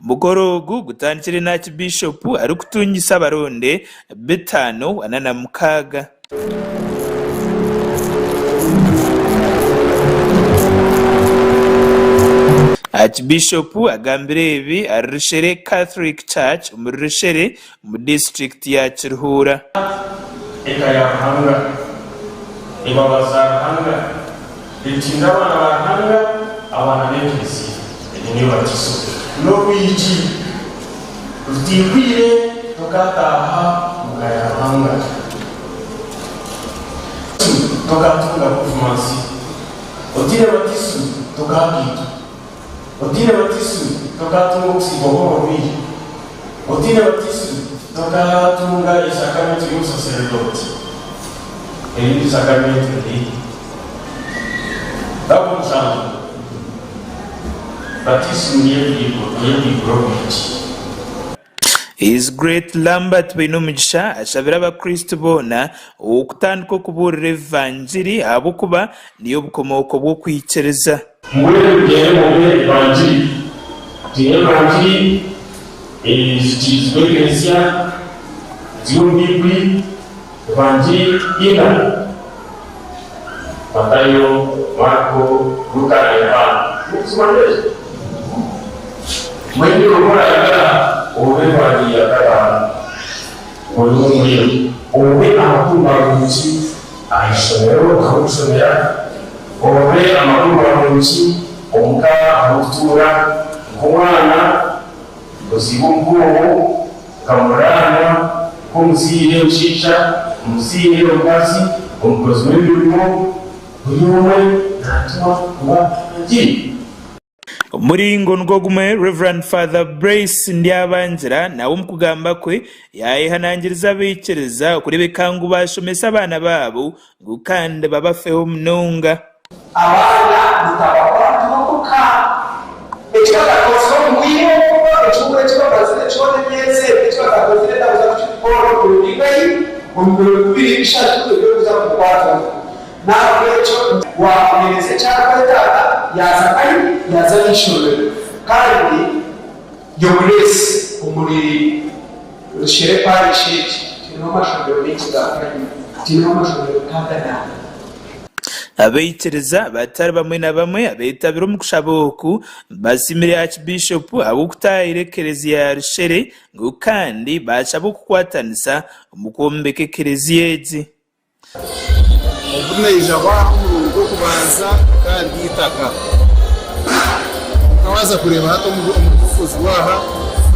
mugorogu gutandikira na Archibishop ari kutungisa abaronde 5 Archbishop agambire ibi Rushere Catholic Church mu Rushere mu district ya Kirhura. Eka yahabura ibabaza hanga bitinda abana b'Ekirisi niyo batiso no kwiki utikwire tokataha mugayahanga tokatunga performance otire batiso tokakito otire batiso tokatunga kusibohoro wi otire batiso tokatunga isakramento y'ubusaseredoti iri sakramento ri dabo mshango batiso niye His Great Lambert Benumisha ashabira abakristo bona ukutandiko kuburira evanjiri abo kuba niyo bukomoko bwo kwicereza mwere bigere mu evanjiri is Ecclesia Bibli evanjiri ina Matayo, Marko, Luka na Yohana mukusimameze mwende rumora yakara obe bali yakara olumuri obe amakumba munsi ayisomero akusomera obe amakumba munsi omuka amutura kumwana kozibunguo kamurana kumzire ushisha mzire ukazi umukozi w'ibirimo uyumwe natuma kuba ngi muri ngondwa gume Reverend Father Brace Ndyabangira nawo mukugamba kwe yayihanangiriza abikereza kuri bekangu bashomesa abana babo gukande babafeho munonga abana mutabakora tubakuka ekibagakozwe muyibo ekibure kibagazire cyone byeze ekibagazire ndabuza kuchiporo kubigayi umubiri bishaka kuza kukwata nawe cyo wakomereze cyangwa data yaza yishore kandi yoburese umuri Rushere parish tino mashobero n'ikigafanye tino mashobero kandana abeyikereza batari bamwe na bamwe abetabira umukushaboku basimire Archbishop abukutayire Ecclesia ya Rushere ngo kandi bashabu kukwatanisa umukombeke Ecclesia ezi ubunayijaba umurongo kubanza kandi itaka kawaza kureba hato umukozi waha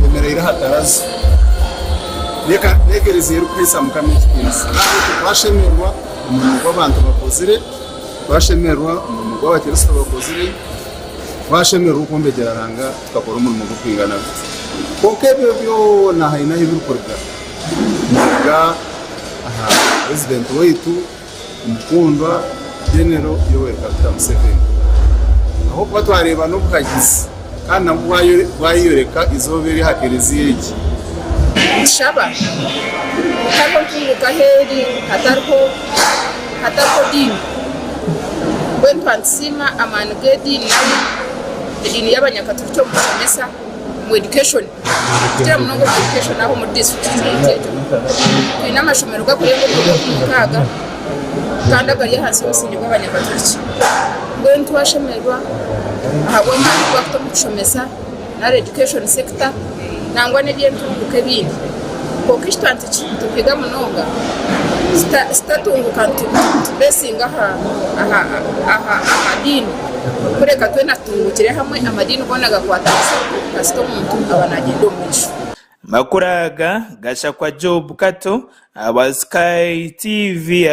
emera irahataraza Ecclesia y'ukwisa mukamikirisa twashemerwa umuntu w'abantu bakozire twashemerwa umuntu w'abakirisitu bakozire twashemerwa ukombegeraranga tukakora umurimo wo kwingana kuko byo nahaina y'urukorga nga president wetu umukundwa General Yoweri Kaguta Museveni aho kuba twareba no bukagizi kandi nabwo wayiyoreka izobere Ecclesia iki shaba kako tunguka heri hatarko dini when pansima amange dini nawe dini y'abanyakatolika mu Mesa mu education kugira munongo mu education aho mu district y'Itejo inamashomero gakuyengo mu kaga kandi agari hasi y'ubusingi bw'abanyakatolika when twashemerwa ahabonye ko kushomesa na education sector nangwa n'ibintu bukebindi kuko ishtanti tupiga munonga statunguka tubesinga aha dini kureka twena tungukire hamwe amadini ubonaga kwatasa kasito muntu abanagenda omuisho makuraga gasha kwa Job Kato aba Sky TV